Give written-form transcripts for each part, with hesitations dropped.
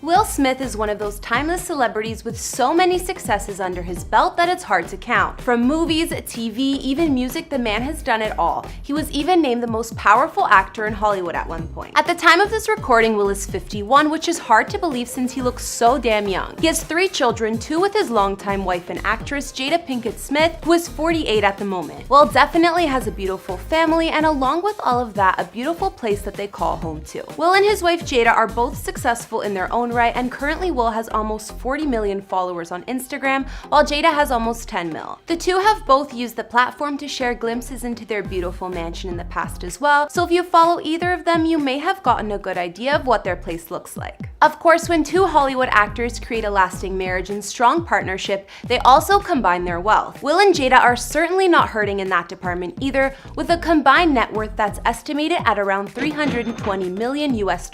Will Smith is one of those timeless celebrities with so many successes under his belt that it's hard to count. From movies, TV, even music, the man has done it all. He was even named the most powerful actor in Hollywood at one point. At the time of this recording, Will is 51, which is hard to believe since he looks so damn young. He has 3 children, 2 with his longtime wife and actress Jada Pinkett Smith, who is 48 at the moment. Will definitely has a beautiful family, and along with all of that, a beautiful place that they call home too. Will and his wife Jada are both successful in their own right, and currently Will has almost 40 million followers on Instagram, while Jada has almost 10 mil. The two have both used the platform to share glimpses into their beautiful mansion in the past as well, so if you follow either of them, you may have gotten a good idea of what their place looks like. Of course, when 2 Hollywood actors create a lasting marriage and strong partnership, they also combine their wealth. Will and Jada are certainly not hurting in that department either, with a combined net worth that's estimated at around $320 million US.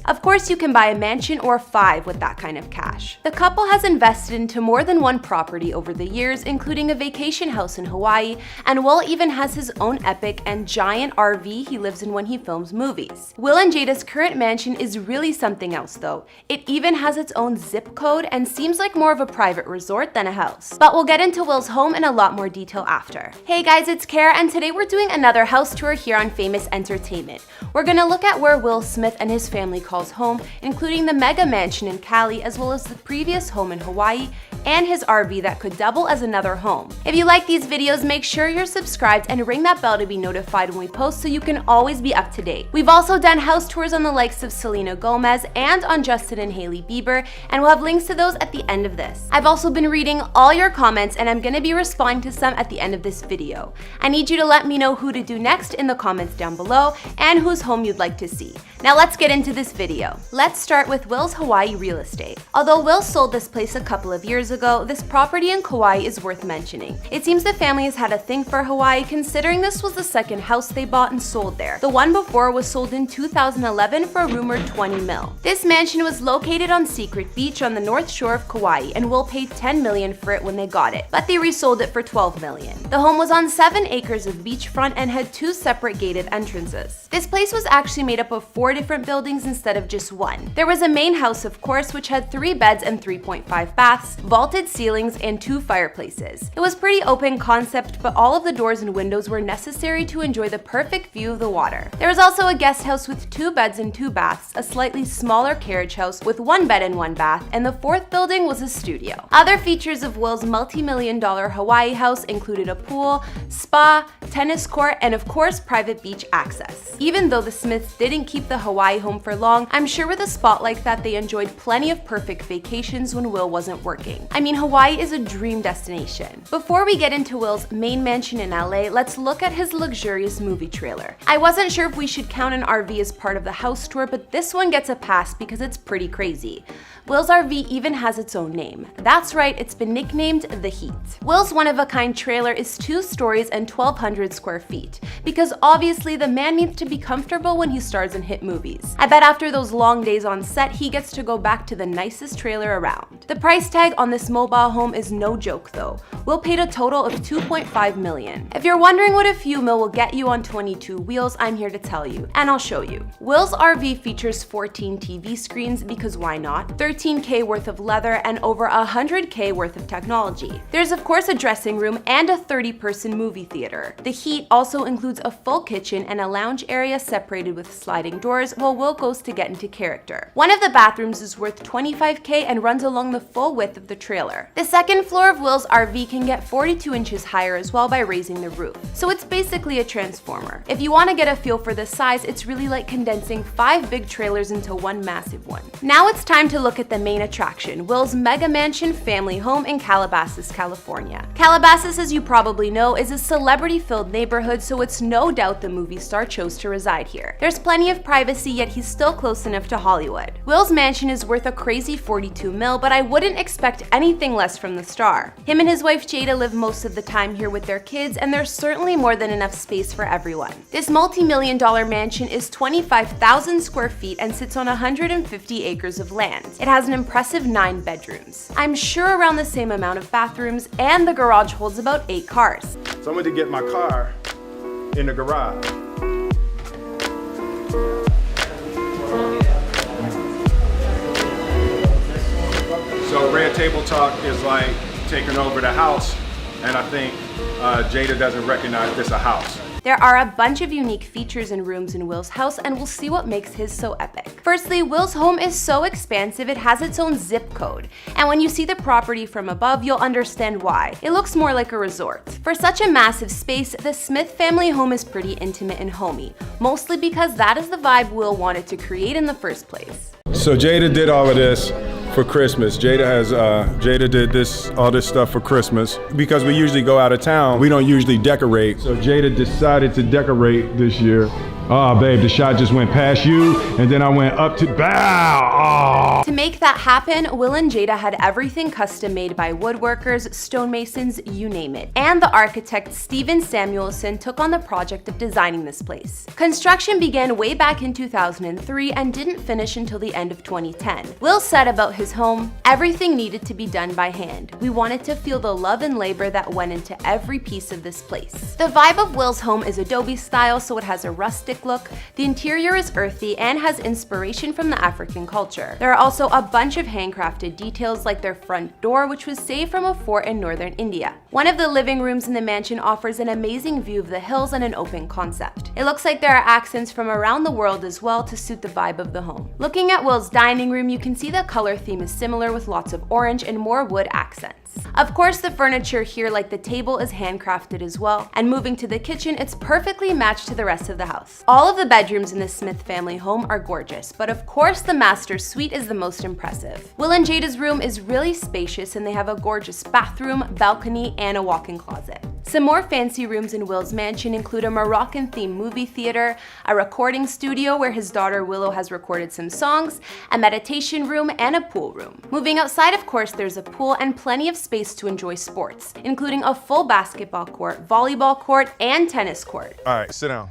Of course, you can buy a mansion or 5 with that kind of cash. The couple has invested into more than one property over the years, including a vacation house in Hawaii, and Will even has his own epic and giant RV he lives in when he films movies. Will and Jada's current mansion is really something else though. It even has its own zip code and seems like more of a private resort than a house. But we'll get into Will's home in a lot more detail after. Hey guys, it's Kara, and today we're doing another house tour here on Famous Entertainment. We're gonna look at where Will Smith and his family calls home, including the mega mansion in Cali, as well as the previous home in Hawaii and his RV that could double as another home. If you like these videos, make sure you're subscribed and ring that bell to be notified when we post so you can always be up to date. We've also done house tours on the likes of Selena Gomez and on Justin and Hailey Bieber, and we'll have links to those at the end of this. I've also been reading all your comments, and I'm gonna be responding to some at the end of this video. I need you to let me know who to do next in the comments down below and whose home you'd like to see. Now let's get into this video. Let's start with Will's Hawaii real estate. Although Will sold this place a couple of years ago, this property in Kauai is worth mentioning. It seems the family has had a thing for Hawaii, considering this was the second house they bought and sold there. The one before was sold in 2011 for a rumored 20 mil. This mansion was located on Secret Beach on the north shore of Kauai, and Will paid $10 million for it when they got it, but they resold it for $12 million. The home was on 7 acres of beachfront and had 2 separate gated entrances. This place was actually made up of 4 different buildings instead of just one. There was a main house, of course, which had 3 beds and 3.5 baths, vaulted ceilings, and 2 fireplaces. It was pretty open concept, but all of the doors and windows were necessary to enjoy the perfect view of the water. There was also a guest house with 2 beds and 2 baths, a slightly smaller carriage house with 1 bed and 1 bath, and the 4th building was a studio. Other features of Will's multi-million-dollar Hawaii house included a pool, spa, tennis court, and of course private beach access. Even though the Smiths didn't keep the Hawaii home for long, I'm sure with a spot like that they enjoyed plenty of perfect vacations when Will wasn't working. I mean, Hawaii is a dream destination. Before we get into Will's main mansion in LA, let's look at his luxurious movie trailer. I wasn't sure if we should count an RV as part of the house tour, but this one gets a pass because it's pretty crazy. Will's RV even has its own name. That's right, it's been nicknamed The Heat. Will's one-of-a-kind trailer is 2 stories and 1,200 square feet, because obviously the man needs to be comfortable when he stars in hit movies. I bet after those long days on set, he gets to go back to the nicest trailer around. The price tag on this mobile home is no joke though. Will paid a total of $2.5 million. If you're wondering what a few mil will get you on 22 wheels, I'm here to tell you, and I'll show you. Will's RV features 14 TV screens, because why not? 13K worth of leather and over 100K worth of technology. There's of course a dressing room and a 30-person movie theater. The Heat also includes a full kitchen and a lounge area separated with sliding doors while Will goes to get into character. One of the bathrooms is worth $25K and runs along the full width of the trailer. The second floor of Will's RV can get 42 inches higher as well by raising the roof. So it's basically a transformer. If you want to get a feel for the size, it's really like condensing 5 big trailers into one massive one. Now it's time to look at the main attraction, Will's mega mansion family home in Calabasas, California. Calabasas, as you probably know, is a celebrity-filled neighborhood, so it's no doubt the movie star chose to reside here. There's plenty of privacy, yet he's still close enough to Hollywood. Will's mansion is worth a crazy 42 mil, but I wouldn't expect anything less from the star. Him and his wife Jada live most of the time here with their kids, and there's certainly more than enough space for everyone. This multi-million-dollar mansion is 25,000 square feet and sits on 150 acres of land. It has an impressive 9 bedrooms. I'm sure around the same amount of bathrooms, and the garage holds about 8 cars. So I went to get my car in the garage. Red Table Talk is like taking over the house, and I think Jada doesn't recognize this a house. There are a bunch of unique features and rooms in Will's house, and we'll see what makes his so epic. Firstly, Will's home is so expansive it has its own zip code, and when you see the property from above, you'll understand why. It looks more like a resort. For such a massive space, the Smith family home is pretty intimate and homey, mostly because that is the vibe Will wanted to create in the first place. So Jada did all of this for Christmas. Jada did all this stuff for Christmas. Because we usually go out of town, we don't usually decorate. So Jada decided to decorate this year. Oh, babe, the shot just went past you, and then I went up to bow. Oh. To make that happen, Will and Jada had everything custom made by woodworkers, stonemasons, you name it. And the architect Stephen Samuelson took on the project of designing this place. Construction began way back in 2003 and didn't finish until the end of 2010. Will said about his home, "Everything needed to be done by hand. We wanted to feel the love and labor that went into every piece of this place." The vibe of Will's home is adobe style, so it has a rustic look. The interior is earthy and has inspiration from the African culture. There are also a bunch of handcrafted details like their front door, which was saved from a fort in northern India. One of the living rooms in the mansion offers an amazing view of the hills and an open concept. It looks like there are accents from around the world as well to suit the vibe of the home. Looking at Will's dining room, you can see the color theme is similar with lots of orange and more wood accents. Of course, the furniture here, like the table, is handcrafted as well, and moving to the kitchen, it's perfectly matched to the rest of the house. All of the bedrooms in the Smith family home are gorgeous, but of course the master suite is the most impressive. Will and Jada's room is really spacious, and they have a gorgeous bathroom, balcony, and a walk-in closet. Some more fancy rooms in Will's mansion include a Moroccan-themed movie theater, a recording studio where his daughter Willow has recorded some songs, a meditation room, and a pool room. Moving outside, of course, there's a pool and plenty of space to enjoy sports, including a full basketball court, volleyball court, and tennis court. All right, sit down.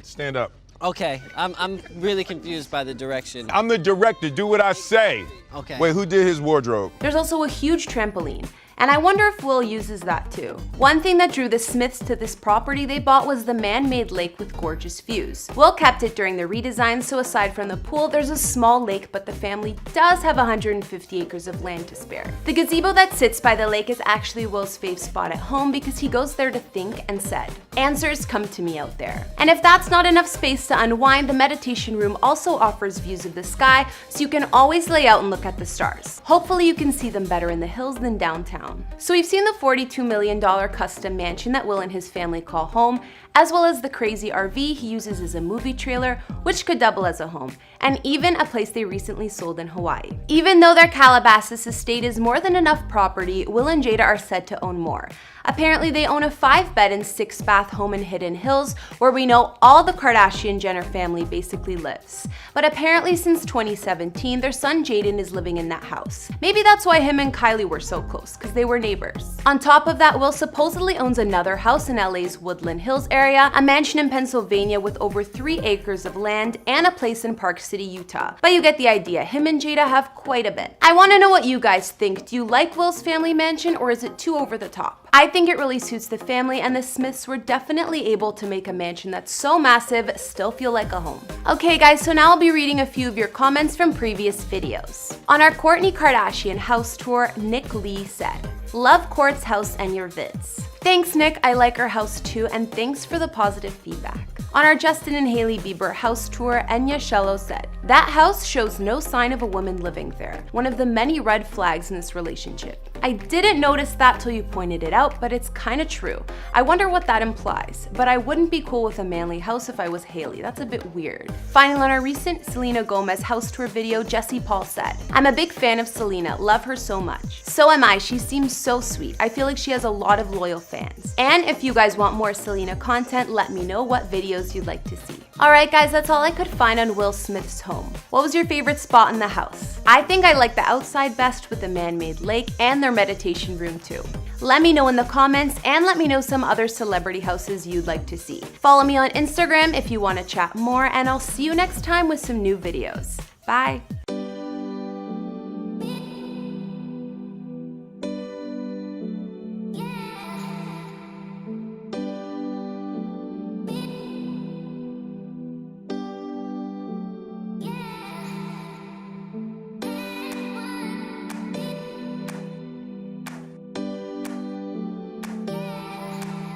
Stand up. Okay, I'm really confused by the direction. I'm the director, do what I say. Okay. Wait, who did his wardrobe? There's also a huge trampoline, and I wonder if Will uses that too. One thing that drew the Smiths to this property they bought was the man-made lake with gorgeous views. Will kept it during the redesign, so aside from the pool, there's a small lake, but the family does have 150 acres of land to spare. The gazebo that sits by the lake is actually Will's fave spot at home because he goes there to think and said, "Answers come to me out there." And if that's not enough space to unwind, the meditation room also offers views of the sky, so you can always lay out and look at the stars. Hopefully you can see them better in the hills than downtown. So we've seen the $42 million custom mansion that Will and his family call home, as well as the crazy RV he uses as a movie trailer, which could double as a home, and even a place they recently sold in Hawaii. Even though their Calabasas estate is more than enough property, Will and Jada are said to own more. Apparently they own a 5-bed and 6-bath home in Hidden Hills, where we know all the Kardashian-Jenner family basically lives. But apparently since 2017, their son Jaden is living in that house. Maybe that's why him and Kylie were so close, because they were neighbors. On top of that, Will supposedly owns another house in LA's Woodland Hills area, a mansion in Pennsylvania with over 3 acres of land, and a place in Park City, Utah. But you get the idea, him and Jada have quite a bit. I want to know what you guys think. Do you like Will's family mansion, or is it too over the top? I think it really suits the family, and the Smiths were definitely able to make a mansion that's so massive still feel like a home. Okay guys, so now I'll be reading a few of your comments from previous videos. On our Kourtney Kardashian house tour, Nick Lee said, "Love Kourt's house and your vids." Thanks Nick, I like our house too, and thanks for the positive feedback. On our Justin and Hailey Bieber house tour, Enya Shello said, "That house shows no sign of a woman living there. One of the many red flags in this relationship." I didn't notice that till you pointed it out, but it's kinda true. I wonder what that implies, but I wouldn't be cool with a manly house if I was Hailey. That's a bit weird. Finally, on our recent Selena Gomez house tour video, Jesse Paul said, "I'm a big fan of Selena, love her so much." So am I, she seems so sweet. I feel like she has a lot of loyal fans. And if you guys want more Selena content, let me know what videos you'd like to see. Alright guys, that's all I could find on Will Smith's home. What was your favorite spot in the house? I think I like the outside best with the man-made lake and their meditation room too. Let me know in the comments, and let me know some other celebrity houses you'd like to see. Follow me on Instagram if you want to chat more, and I'll see you next time with some new videos. Bye!